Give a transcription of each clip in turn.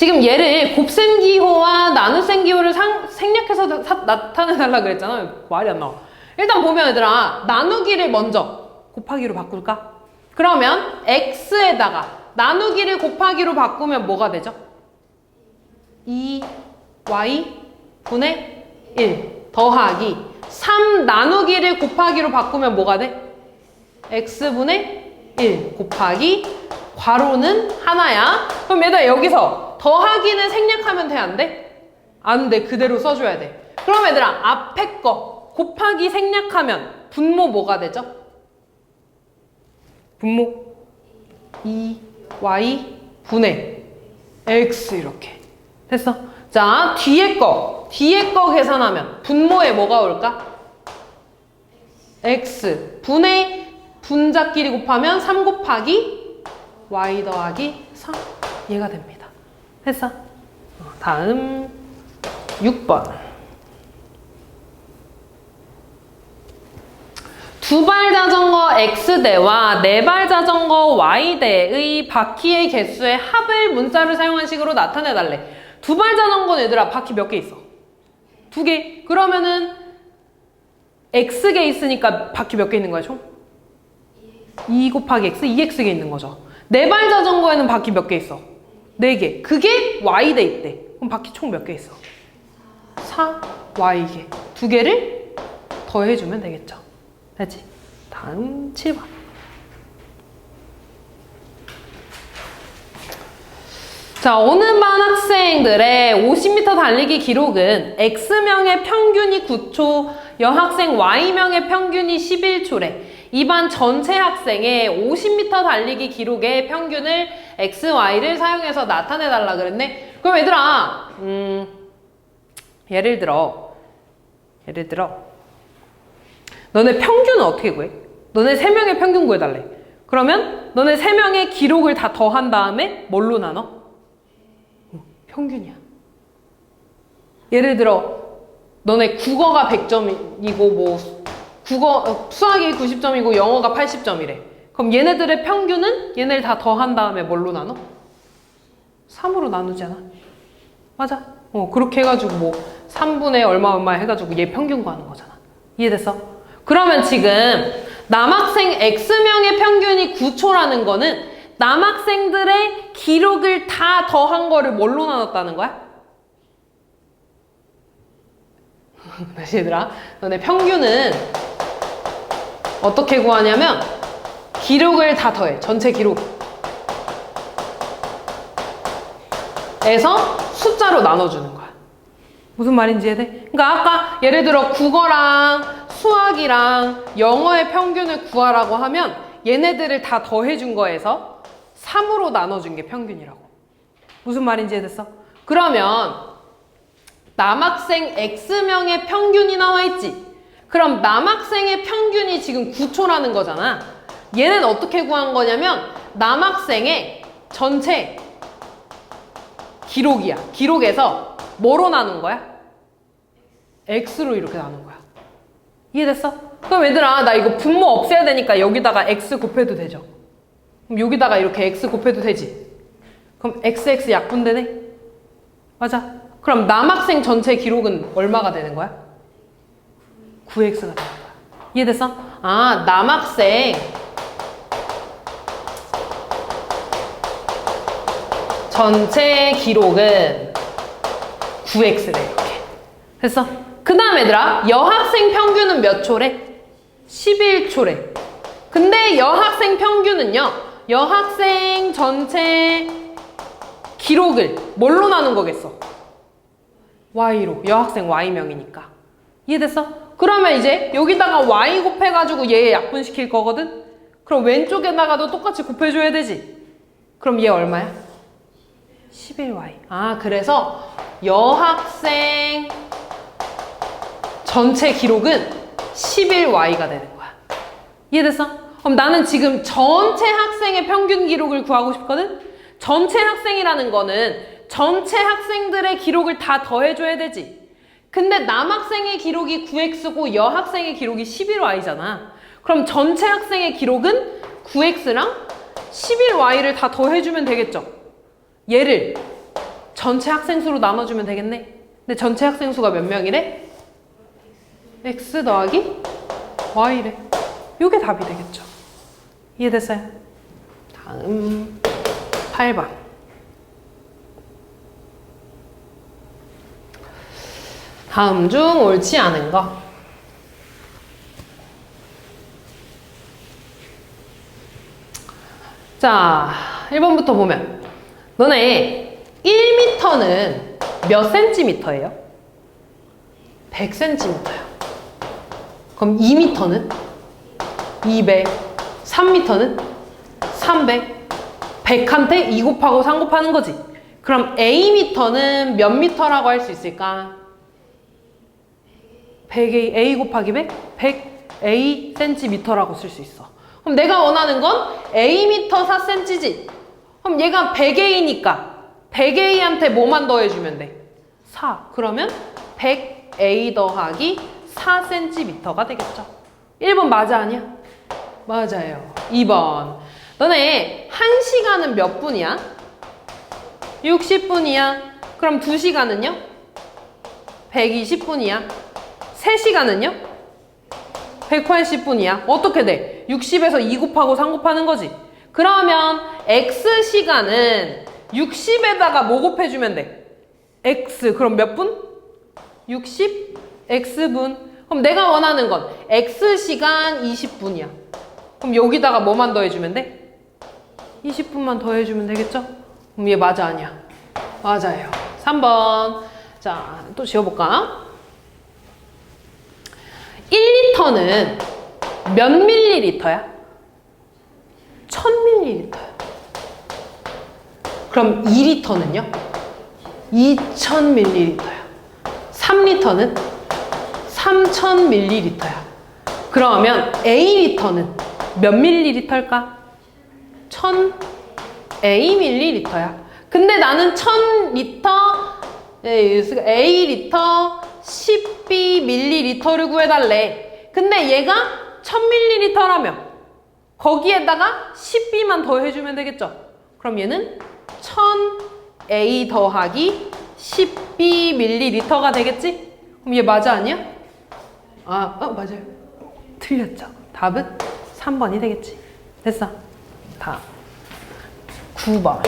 지금 얘를 곱셈 기호와 나눗셈 기호를 생략해서 나타내달라 그랬잖아요. 말이 안 나와. 일단 보면 얘들아, 나누기를 먼저 곱하기로 바꿀까? 그러면 x에다가 나누기를 곱하기로 바꾸면 뭐가 되죠? 2y 분의 1 더하기 3 나누기를 곱하기로 바꾸면 뭐가 돼? x분의 1 곱하기 괄호는 하나야. 그럼 얘들아 여기서 더하기는 생략하면 돼? 안 돼? 안 돼. 그대로 써줘야 돼. 그럼 얘들아 앞에 거 곱하기 생략하면 분모 뭐가 되죠? 분모 2y 분의 x 이렇게 됐어? 자 뒤에 거 계산하면 분모에 뭐가 올까? x 분의 분자끼리 곱하면 3 곱하기 y 더하기 3 얘가 됩니다. 됐어? 다음 6번 두발 자전거 X대와 네발 자전거 Y대의 바퀴의 개수의 합을 문자를 사용한 식으로 나타내달래. 두발 자전거는 얘들아 바퀴 몇 개 있어? 2개. 그러면은 X개 있으니까 바퀴 몇 개 있는 거야 총? 2 곱하기 X, 2X개 있는 거죠. 네발 자전거에는 바퀴 몇 개 있어? 4개. 그게 Y대 있대. 그럼 바퀴 총 몇 개 있어? 4Y개. 2개를 더해주면 되겠죠. 됐지? 다음 7번. 자, 오는 반 학생들의 50m 달리기 기록은 X명의 평균이 9초, 여학생 Y명의 평균이 11초래. 이 반 전체 학생의 50m 달리기 기록의 평균을 X, Y를 사용해서 나타내달라 그랬네. 그럼 얘들아, 예를 들어 너네 평균은 어떻게 구해? 너네 3명의 평균 구해달래. 그러면 너네 3명의 기록을 다 더한 다음에 뭘로 나눠? 평균이야. 예를 들어 너네 국어가 100점이고 뭐 수학이 90점이고 영어가 80점이래. 그럼 얘네들의 평균은 얘네를 다 더한 다음에 뭘로 나눠? 3으로 나누잖아. 맞아. 그렇게 해가지고 뭐 3분의 얼마 해가지고 얘 평균 구하는 거잖아. 이해됐어? 그러면 지금 남학생 X명의 평균이 9초라는 거는 남학생들의 기록을 다 더한 거를 뭘로 나눴다는 거야? 다시 얘들아, 너네 평균은 어떻게 구하냐면 기록을 다 더해. 전체 기록 에서 숫자로 나눠주는 거야. 무슨 말인지 이해돼? 그러니까 아까 예를 들어 국어랑 수학이랑 영어의 평균을 구하라고 하면 얘네들을 다 더해준 거에서 3으로 나눠준 게 평균이라고. 무슨 말인지 이해됐어? 그러면 남학생 X명의 평균이 나와 있지? 그럼 남학생의 평균이 지금 9초라는 거잖아. 얘는 어떻게 구한 거냐면 남학생의 전체 기록이야. 기록에서 뭐로 나눈 거야? X로 이렇게 나눈 거야. 이해됐어? 그럼 얘들아 나 이거 분모 없애야 되니까 여기다가 X 곱해도 되죠? 그럼 여기다가 이렇게 X 곱해도 되지? 그럼 XX 약분되네? 맞아. 그럼 남학생 전체 기록은 얼마가 되는 거야? 9X가 되는 거야. 이해됐어? 아, 남학생 전체 기록은 9X래 이렇게. 됐어? 그 다음 얘들아 여학생 평균은 몇 초래? 11초래. 근데 여학생 평균은요 여학생 전체 기록을 뭘로 나눈 거겠어? Y로. 여학생 Y명이니까. 이해됐어? 그러면 이제 여기다가 Y 곱해가지고 얘 약분시킬 거거든? 그럼 왼쪽에다가도 똑같이 곱해줘야 되지? 그럼 얘 얼마야? 11Y. 아, 그래서 여학생 전체 기록은 11Y가 되는 거야. 이해됐어? 그럼 나는 지금 전체 학생의 평균 기록을 구하고 싶거든? 전체 학생이라는 거는 전체 학생들의 기록을 다 더해줘야 되지. 근데 남학생의 기록이 9X고 여학생의 기록이 11Y잖아. 그럼 전체 학생의 기록은 9X랑 11Y를 다 더해주면 되겠죠? 얘를 전체 학생 수로 나눠주면 되겠네. 근데 전체 학생 수가 몇 명이래? x 더하기 y래. 요게 답이 되겠죠. 이해됐어요? 다음 8번. 다음 중 옳지 않은 거. 자, 1번부터 보면 너네 1m는 몇 cm예요? 100cm야. 그럼 2m는? 200. 3m는? 300. 100한테 2 곱하고 3 곱하는 거지. 그럼 Am는 몇 미터라고 할 수 있을까? 100A, A 곱하기 100? 100A cm라고 쓸 수 있어. 그럼 내가 원하는 건 A미터 4cm지. 그럼 얘가 100A니까 100A한테 뭐만 더해주면 돼? 4. 그러면 100A 더하기 4cm가 되겠죠. 1번 맞아 아니야? 맞아요. 2번. 너네 1시간은 몇 분이야? 60분이야. 그럼 2시간은요? 120분이야. 3시간은요? 180분이야. 어떻게 돼? 60에서 2 곱하고 3 곱하는 거지. 그러면 X시간은 60에다가 뭐 곱해주면 돼? X. 그럼 몇 분? 60 X분. 그럼 내가 원하는 건 X시간 20분이야. 그럼 여기다가 뭐만 더해주면 돼? 20분만 더해주면 되겠죠? 그럼 얘 맞아 아니야? 맞아요. 3번. 자, 또 지워볼까? 1리터는 몇 밀리리터야? 1000ml야. 그럼 2리터는요? 2000ml야. 3리터는? 3000ml야. 그러면 A리터는 몇 밀리리터일까? 1000Aml야. 근데 나는 1000리터 A리터 10Bml를 구해달래. 근데 얘가 1000ml라며 거기에다가 10B만 더해주면 되겠죠. 그럼 얘는 1000A 더하기 10Bml가 되겠지? 그럼 얘 맞아 아니야? 맞아요. 틀렸죠. 답은 3번이 되겠지. 됐어. 다음 9번.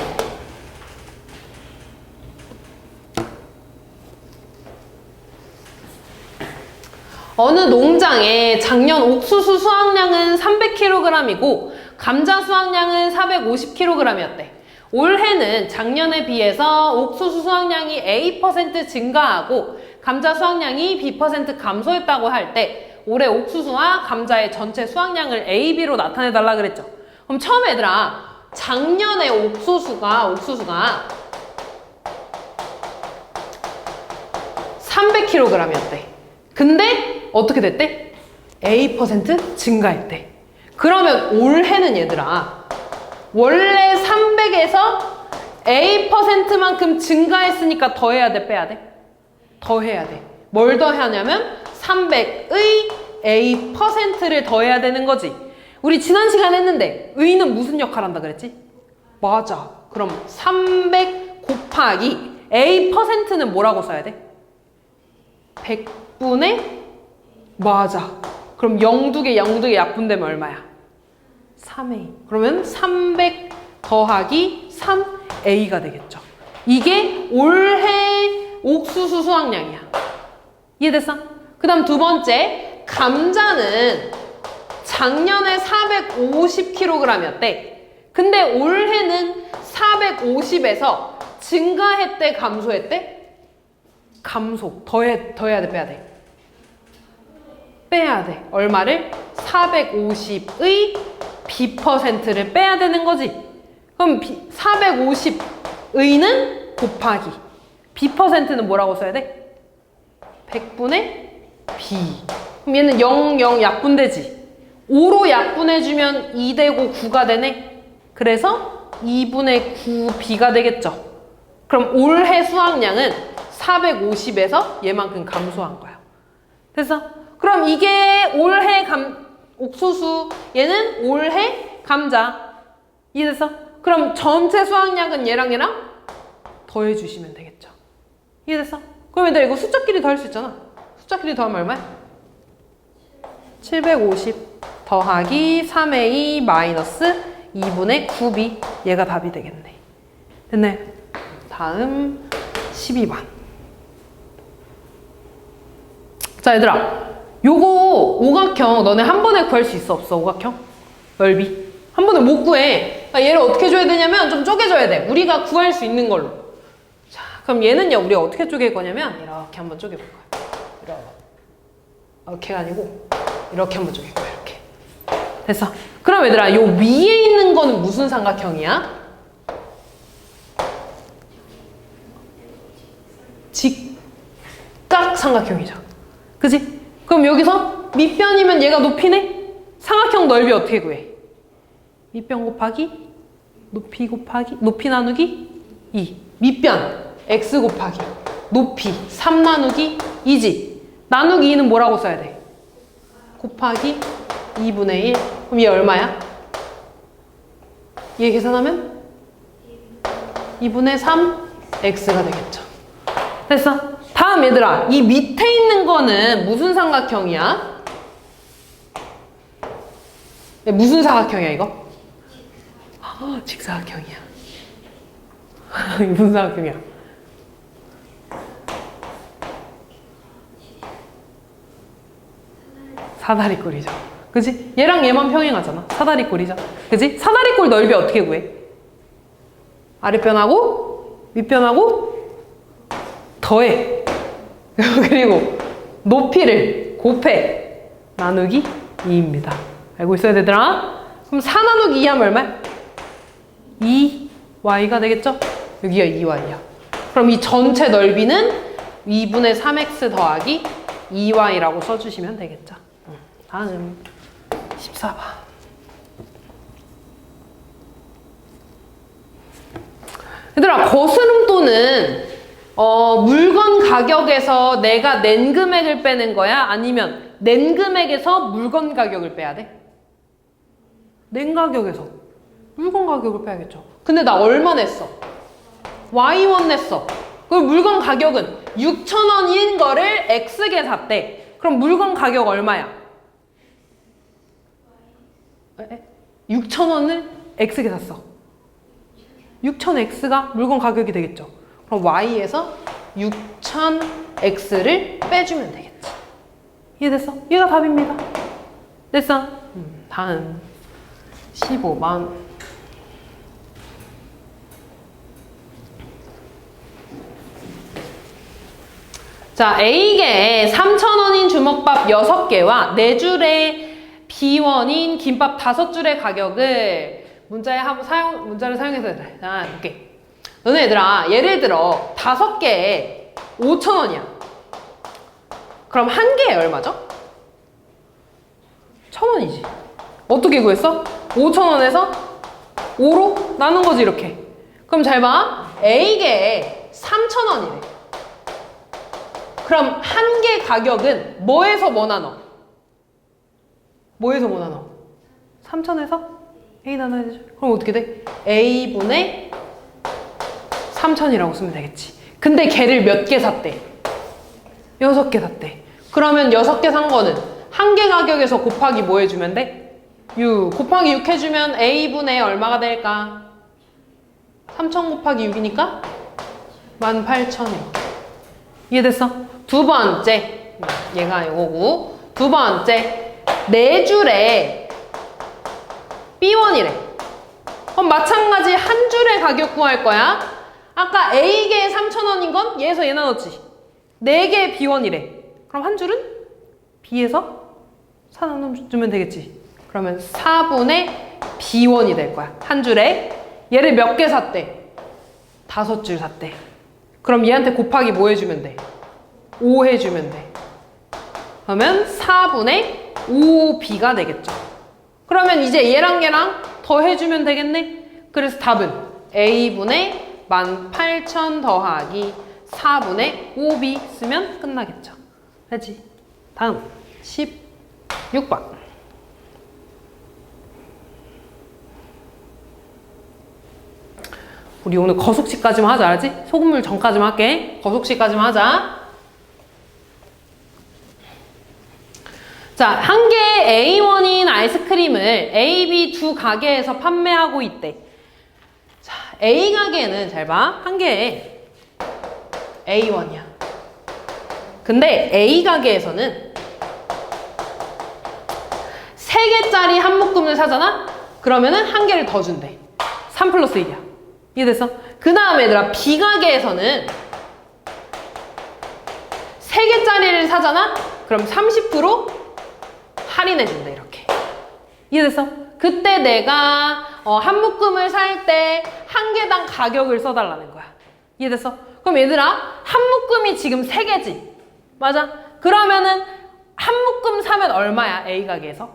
어느 농장에 작년 옥수수 수확량은 300kg이고 감자 수확량은 450kg이었대. 올해는 작년에 비해서 옥수수 수확량이 A% 증가하고 감자 수확량이 B% 감소했다고 할 때 올해 옥수수와 감자의 전체 수확량을 A, B로 나타내달라 그랬죠. 그럼 처음에 얘들아, 작년에 옥수수가 300kg이었대. 근데 어떻게 됐대? A% 증가했대. 그러면 올해는 얘들아, 원래 300에서 A%만큼 증가했으니까 더해야 돼, 빼야 돼? 더해야 돼. 뭘 더하냐면 300의 A%를 더해야 되는 거지. 우리 지난 시간에 했는데 의는 무슨 역할 한다 그랬지? 맞아. 그럼 300 곱하기 A%는 뭐라고 써야 돼? 100분의 맞아. 그럼 0두개 약분되면 얼마야? 3A. 그러면 300 더하기 3A가 되겠죠. 이게 올해 옥수수 수확량이야. 이해됐어? 그 다음 두 번째, 감자는 작년에 450kg이었대. 근데 올해는 450에서 증가했대, 감소했대? 감소. 더해야 돼, 빼야 돼? 빼야 돼. 얼마를? 450의 B%를 빼야 되는 거지. 그럼 450의는 곱하기 B%는 뭐라고 써야 돼? 100분의 B. 그럼 얘는 0 약분되지. 5로 약분해주면 2 되고 9가 되네. 그래서 2분의 9B가 되겠죠. 그럼 올해 수확량은 450에서 얘만큼 감소한 거야. 됐어? 그럼 이게 올해 옥수수, 얘는 올해 감자. 이해됐어? 그럼 전체 수확량은 얘랑 더해주시면 되겠죠. 이해됐어? 그럼 얘들아 이거 숫자끼리 더할 수 있잖아. 숫자끼리 더하면 얼마야? 750 더하기 3a 마이너스 2분의 9b. 얘가 답이 되겠네. 됐네. 다음 12번. 자 얘들아, 요거 오각형 너네 한 번에 구할 수 있어 없어? 오각형 넓이 한 번에 못 구해. 그러니까 얘를 어떻게 줘야 되냐면 좀 쪼개줘야 돼. 우리가 구할 수 있는 걸로. 자 그럼 얘는요 우리가 어떻게 쪼갤 거냐면 이렇게 한번 쪼개볼 거야. 이렇게가 아니고 이렇게 한번 쪼갤 거야. 이렇게. 됐어. 그럼 얘들아 요 위에 있는 거는 무슨 삼각형이야? 직각 삼각형이죠. 그지? 그럼 여기서 밑변이면 얘가 높이네? 삼각형 넓이 어떻게 구해? 밑변 곱하기 높이 곱하기 높이 나누기 2. 밑변 x 곱하기 높이 3 나누기 2지. 나누기 2는 뭐라고 써야 돼? 곱하기 2분의 1. 그럼 얘 얼마야? 얘 계산하면 2분의 3 x가 되겠죠. 됐어? 다음 얘들아, 이 밑에 있는 거는 무슨 삼각형이야? 무슨 사각형이야 이거? 직사각형이야. 이게 무슨 사각형이야? 사다리꼴이죠. 그치? 얘랑 얘만 평행하잖아. 사다리꼴이죠. 그치? 사다리꼴 넓이 어떻게 구해? 아랫변하고 밑변하고 더해. 그리고 높이를 곱해. 나누기 2입니다. 알고 있어야 되더라? 그럼 4 나누기 2 하면 얼마야? 2y가 되겠죠? 여기가 2y야. 그럼 이 전체 넓이는 2분의 3x 더하기 2y라고 써주시면 되겠죠. 다음 14번. 얘들아, 거스름돈은 물건 가격에서 내가 낸 금액을 빼는 거야? 아니면 낸 금액에서 물건 가격을 빼야 돼? 낸 가격에서 물건 가격을 빼야겠죠. 근데 나 얼마 냈어? Y1 냈어. 그럼 물건 가격은 6,000원인 거를 X게 샀대. 그럼 물건 가격 얼마야? 6,000원을 X게 샀어. 6,000X가 물건 가격이 되겠죠. 그럼 Y에서 6,000X를 빼주면 되겠지. 이해됐어? 얘가 답입니다. 됐어? 다음 15번. 자, A계에 3,000원인 주먹밥 6개와 4줄의 B원인 김밥 5줄의 가격을 문자를 사용해서 해. 자, 볼게. 너네 얘들아, 예를 들어 5개에 5,000원이야. 그럼 한 개에 얼마죠? 1,000원이지. 어떻게 구했어? 5,000원에서 5로 나눈 거지, 이렇게. 그럼 잘 봐. A계에 3,000원이래. 그럼 한 개 가격은 뭐에서 뭐 나눠? 뭐에서 뭐 나눠? 3,000에서 A 나눠야 되죠. 그럼 어떻게 돼? A분의 3,000이라고 쓰면 되겠지. 근데 걔를 몇 개 샀대? 6개 샀대. 그러면 6개 산 거는 한 개 가격에서 곱하기 뭐 해주면 돼? 6. 곱하기 6 해주면 A분의 얼마가 될까? 3,000 곱하기 6이니까 18,000이요. 이해됐어? 두 번째, 얘가 이거고, 두 번째, 4줄에 B1이래. 그럼 마찬가지 한 줄의 가격 구할 거야. 아까 A계에 3,000원인 건 얘에서 얘 나눴지. 4개의 B1이래. 그럼 한 줄은 B에서 4 나눠주면 되겠지. 그러면 4분의 B1이 될 거야. 한 줄에. 얘를 몇 개 샀대? 5줄 샀대. 그럼 얘한테 곱하기 뭐 해주면 돼? 5 해주면 돼. 그러면 4분의 5B가 되겠죠. 그러면 이제 얘랑 얘랑 더 해주면 되겠네? 그래서 답은 A분의 18,000 더하기 4분의 5B 쓰면 끝나겠죠. 알지? 다음 16번. 우리 오늘 거속식까지만 하자, 알았지? 소금물 전까지만 할게. 거속식까지만 하자. 자, 한 개의 A1인 아이스크림을 A, B 두 가게에서 판매하고 있대. 자, A 가게는 잘 봐. 한 개에 A1이야. 근데 A 가게에서는 3개짜리 한 묶음을 사잖아? 그러면은 한 개를 더 준대. 3 플러스 1이야. 이해됐어? 그 다음에 얘들아, B 가게에서는 3개짜리를 사잖아? 그럼 30% 할인해준대, 이렇게. 이해됐어? 그때 내가 한 묶음을 살 때 한 개당 가격을 써달라는 거야. 이해됐어? 그럼 얘들아, 한 묶음이 지금 3개지? 맞아? 그러면은 한 묶음 사면 얼마야, A 가게에서?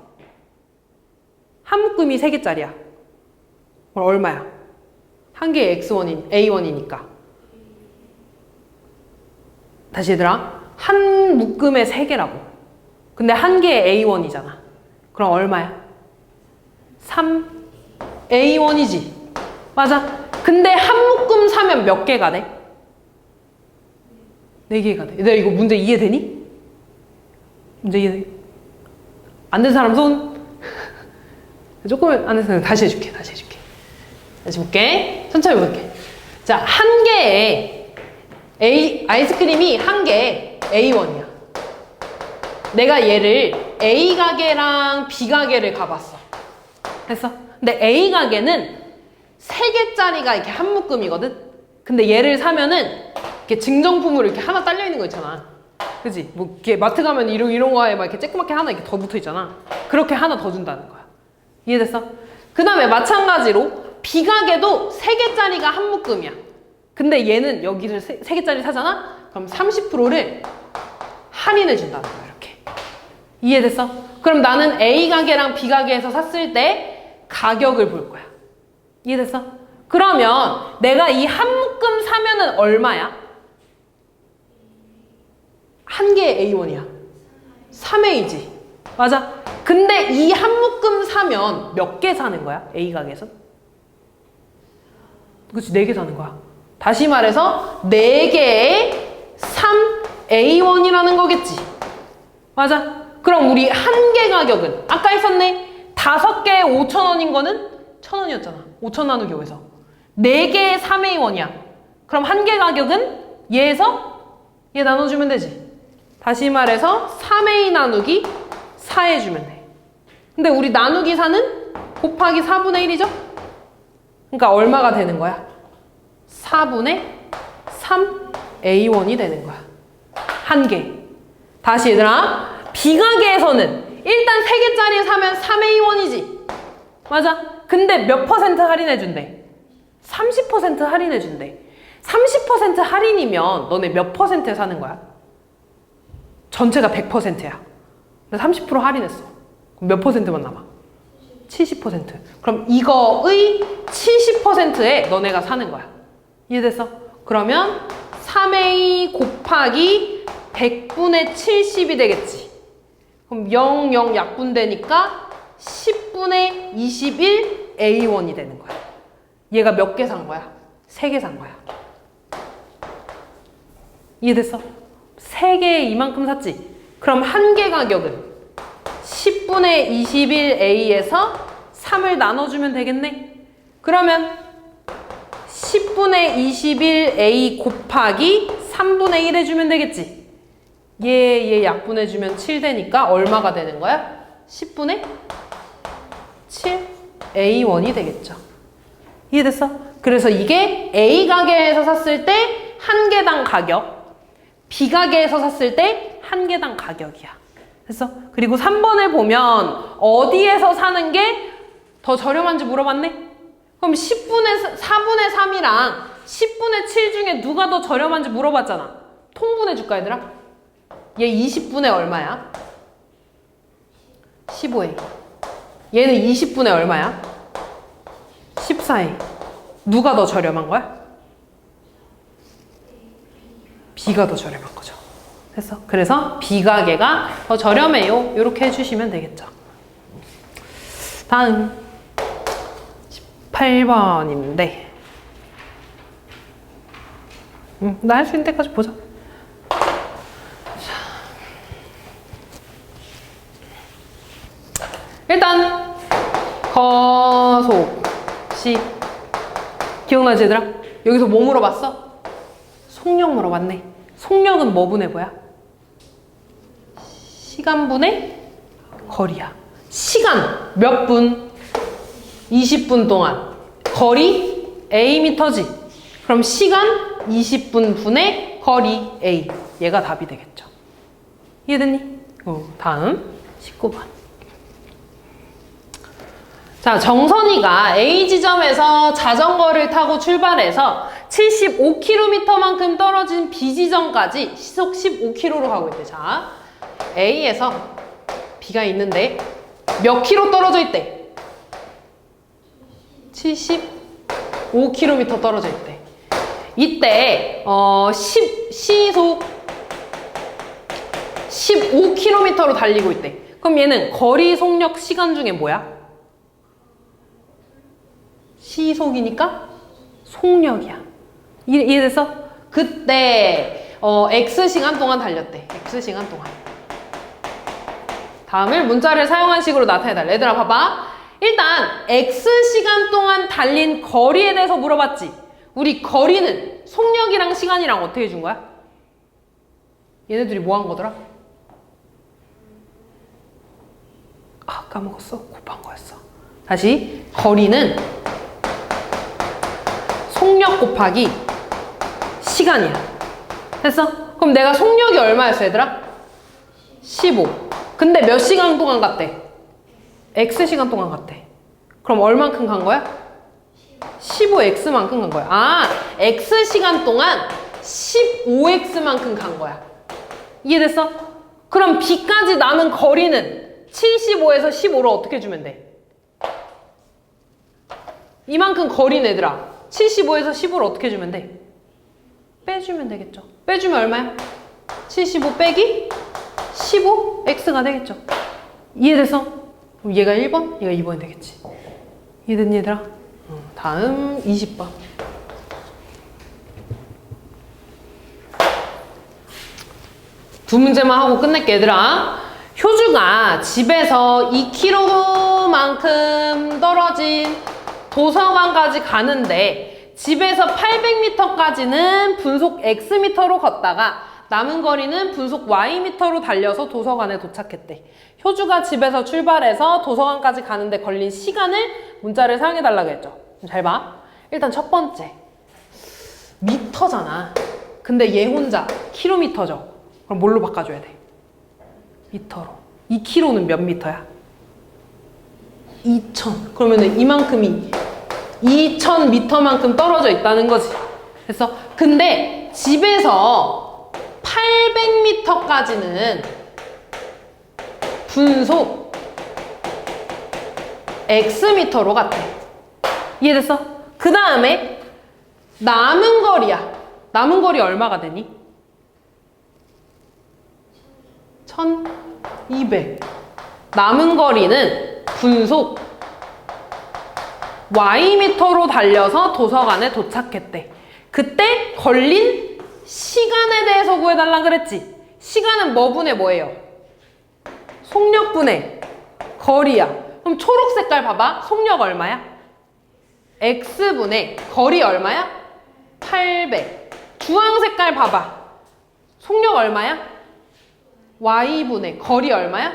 한 묶음이 3개짜리야. 그럼 얼마야? 한 개의 A1이니까. 다시 얘들아, 한 묶음에 3개라고. 근데 한 개의 A1이잖아. 그럼 얼마야? 3A1이지. 맞아. 근데 한 묶음 사면 몇 개가 돼? 4개가 돼. 얘들아, 이거 문제 이해되니? 문제 이해돼? 안 된 사람 손? 조금 안 된 사람 다시 해줄게. 다시 볼게. 천천히 볼게. 자, 한 개의 아이스크림이 한 개의 A1이야. 내가 얘를 A 가게랑 B 가게를 가봤어. 됐어? 근데 A 가게는 3개짜리가 이렇게 한 묶음이거든? 근데 얘를 사면은 이렇게 증정품으로 이렇게 하나 딸려있는 거 있잖아. 그치? 뭐, 이렇게 마트 가면 이런 거에 막 이렇게 쬐끄맣게 하나 이렇게 더 붙어 있잖아. 그렇게 하나 더 준다는 거야. 이해됐어? 그 다음에 마찬가지로 B 가게도 3개짜리가 한 묶음이야. 근데 얘는 여기를 3개짜리 사잖아? 그럼 30%를 할인해 준다는 거야, 이렇게. 이해됐어? 그럼 나는 A 가게랑 B 가게에서 샀을 때 가격을 볼 거야. 이해됐어? 그러면 내가 이 한 묶음 사면은 얼마야? 한 개의 A1이야. 3A지. 맞아? 근데 이 한 묶음 사면 몇 개 사는 거야? A 가게에서? 그치, 4개 사는 거야. 다시 말해서 4개의 3A1이라는 거겠지. 맞아? 그럼 우리 한 개 가격은 아까 했었네. 5개에 5,000원인 거는 1,000원이었잖아. 5,000 나누기 5에서. 4개의 3A1이야. 그럼 한 개 가격은 얘에서 얘 나눠주면 되지. 다시 말해서 3A 나누기 4 해주면 돼. 근데 우리 나누기 4는 곱하기 4분의 1이죠? 그러니까 얼마가 되는 거야? 4분의 3A1이 되는 거야. 한 개. 다시 얘들아, B 가게에서는 일단 3개짜리 사면 3A1이지. 맞아? 근데 몇 퍼센트 할인해준대? 30% 할인해준대. 30% 할인이면 너네 몇 퍼센트에 사는 거야? 전체가 100%야. 근데 30% 할인했어. 그럼 몇 퍼센트만 남아? 70%. 그럼 이거의 70%에 너네가 사는 거야. 이해됐어? 그러면 3A 곱하기 100분의 70이 되겠지. 그럼 0, 0 약분되니까 10분의 21 A1이 되는 거야. 얘가 몇 개 산 거야? 3개 산 거야. 이해됐어? 3개에 이만큼 샀지? 그럼 한 개 가격은 10분의 21A에서 3을 나눠주면 되겠네? 그러면 10분의 21A 곱하기 3분의 1 해주면 되겠지? 얘 약분해주면 7 되니까 얼마가 되는 거야? 10분의 7A1이 되겠죠. 이해됐어? 그래서 이게 A 가게에서 샀을 때 한 개당 가격, B 가게에서 샀을 때 한 개당 가격이야. 됐어? 그리고 3번을 보면 어디에서 사는 게 더 저렴한지 물어봤네? 그럼 4분의 3이랑 10분의 7 중에 누가 더 저렴한지 물어봤잖아. 통분해줄까 얘들아? 얘 20분의 얼마야? 15A. 얘는 20분의 얼마야? 14A. 누가 더 저렴한 거야? B가 더 저렴한 거죠. 됐어? 그래서 B 가게가 더 저렴해요. 이렇게 해주시면 되겠죠. 다음 18번인데 나 할 수 있는 때까지 보자. 일단 거속시 기억나지 얘들아? 여기서 뭐 물어봤어? 속력 물어봤네. 속력은 뭐 분의 뭐야? 시간분의 거리야. 시간 몇 분? 20분 동안. 거리 A미터지. 그럼 시간 20분 분의 거리 A. 얘가 답이 되겠죠. 이해됐니? 다음 19번. 자, 정선이가 A 지점에서 자전거를 타고 출발해서 75km만큼 떨어진 B 지점까지 시속 15km로 가고 있대. 자, A에서 B가 있는데 몇 킬로 떨어져 있대? 75km 떨어져 있대. 이때 시속 15km로 달리고 있대. 그럼 얘는 거리, 속력, 시간 중에 뭐야? 시속이니까 속력이야. 이해됐어? 그때 X시간 동안 달렸대. X시간 동안. 다음을 문자를 사용한 식으로 나타내달래. 얘들아 봐봐. 일단 X시간 동안 달린 거리에 대해서 물어봤지. 우리 거리는 속력이랑 시간이랑 어떻게 준 거야? 얘네들이 뭐 한 거더라? 아, 까먹었어. 곱한 거였어. 다시. 거리는 속력 곱하기 시간이야. 됐어? 그럼 내가 속력이 얼마였어 얘들아? 15. 근데 몇 시간 동안 갔대? X시간 동안 갔대. 그럼 얼만큼 간 거야? 15X만큼 간 거야. 아, X시간 동안 15X만큼 간 거야. 이해됐어? 그럼 B까지 남은 거리는 75에서 15를 어떻게 주면 돼? 이만큼 거리는 얘들아 75에서 15를 어떻게 주면 돼? 빼주면 되겠죠. 빼주면 얼마야? 75 빼기 15? X가 되겠죠. 이해됐어? 그럼 얘가 1번, 얘가 2번이 되겠지. 이해됐니 얘들아? 다음 20번. 두 문제만 하고 끝낼게 얘들아. 효주가 집에서 2km만큼 떨어진 도서관까지 가는데 집에서 800m까지는 분속 X미터로 걷다가 남은 거리는 분속 Y미터로 달려서 도서관에 도착했대. 효주가 집에서 출발해서 도서관까지 가는데 걸린 시간을 문자를 사용해달라고 했죠. 잘 봐. 일단 첫 번째 미터잖아. 근데 얘 혼자 킬로미터죠. 그럼 뭘로 바꿔줘야 돼? 미터로. 2km는 몇 미터야? 2000. 그러면은 이만큼이 2000m만큼 떨어져 있다는 거지. 그래서 근데 집에서 800m까지는 분속 X미터로 갔대. 이해됐어? 그 다음에 남은 거리야. 남은 거리 얼마가 되니? 1200. 남은 거리는 분속 Y미터로 달려서 도서관에 도착했대. 그때 걸린 시간에 대해서 구해달라 그랬지. 시간은 뭐 분의 뭐예요? 속력 분의 거리야. 그럼 초록 색깔 봐봐. 속력 얼마야? X분의 거리 얼마야? 800. 주황 색깔 봐봐. 속력 얼마야? Y분의 거리 얼마야?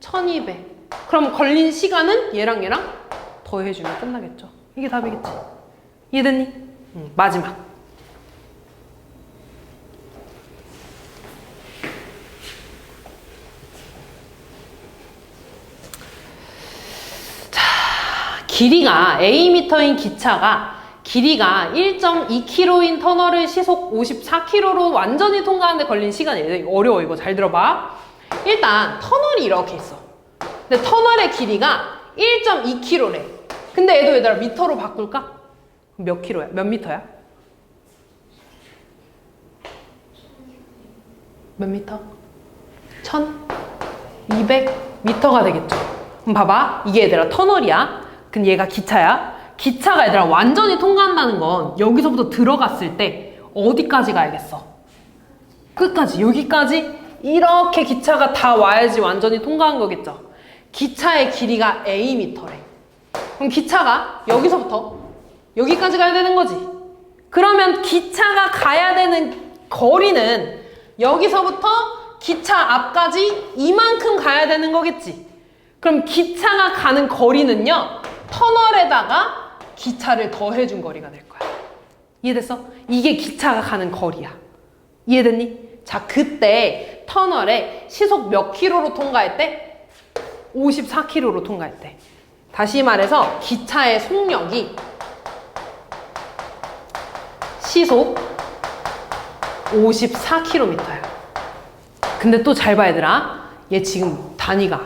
1200. 그럼 걸린 시간은 얘랑 얘랑 더해주면 끝나겠죠. 이게 답이겠지. 이해됐니? 마지막. 자, 길이가 A미터인 기차가 길이가 1.2km인 터널을 시속 54km로 완전히 통과하는데 걸린 시간이 어려워. 이거 잘 들어봐. 일단 터널이 이렇게 있어. 근데 터널의 길이가 1.2km래. 근데 얘들아 미터로 바꿀까? 몇 킬로야? 몇 미터야? 몇 미터? 1200미터가 되겠죠. 그럼 봐봐. 이게 얘들아 터널이야. 근데 얘가 기차야. 기차가 얘들아 완전히 통과한다는 건 여기서부터 들어갔을 때 어디까지 가야겠어? 끝까지, 여기까지 이렇게 기차가 다 와야지 완전히 통과한 거겠죠? 기차의 길이가 Am래. 그럼 기차가 여기서부터 여기까지 가야 되는 거지. 그러면 기차가 가야 되는 거리는 여기서부터 기차 앞까지 이만큼 가야 되는 거겠지. 그럼 기차가 가는 거리는요, 터널에다가 기차를 더해준 거리가 될 거야. 이해됐어? 이게 기차가 가는 거리야. 이해됐니? 자, 그때 터널에 시속 몇 킬로로 통과할 때? 54km로 통과할 때. 다시 말해서 기차의 속력이 시속 54km야. 근데 또 잘 봐, 얘들아. 얘 지금 단위가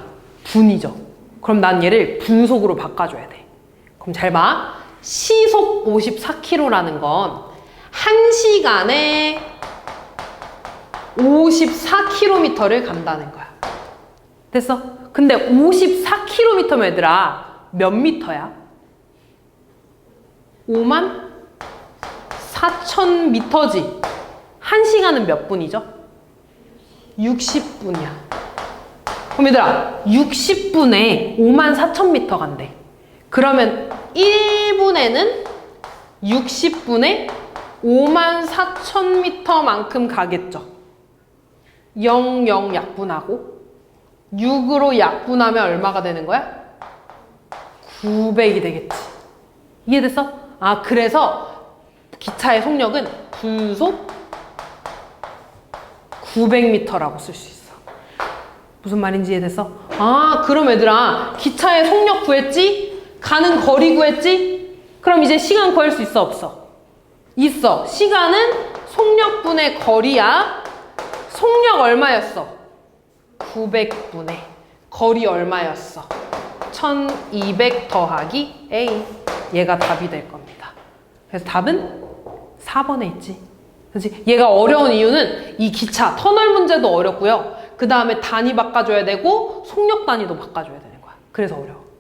분이죠. 그럼 난 얘를 분속으로 바꿔줘야 돼. 그럼 잘 봐. 시속 54km라는 건 1시간에 54km를 간다는 거야. 됐어? 근데 54km면 얘들아 몇 미터야? 54,000m지. 1시간은 몇 분이죠? 60분이야. 그럼 얘들아 60분에 54,000m 간대. 그러면 1분에는 60분에 54,000m만큼 가겠죠. 0, 0 약분하고 6으로 약분하면 얼마가 되는 거야? 900이 되겠지. 이해됐어? 아, 그래서 기차의 속력은 분속 900m라고 쓸 수 있어. 무슨 말인지 이해됐어? 아, 그럼 얘들아 기차의 속력 구했지? 가는 거리 구했지? 그럼 이제 시간 구할 수 있어, 없어? 있어. 시간은 속력분의 거리야. 속력 얼마였어? 900분의 거리 얼마였어? 1200 더하기 A. 얘가 답이 될 겁니다. 그래서 답은 4번에 있지. 그렇지? 얘가 어려운 이유는 이 기차, 터널 문제도 어렵고요. 그 다음에 단위 바꿔줘야 되고 속력 단위도 바꿔줘야 되는 거야. 그래서 어려워.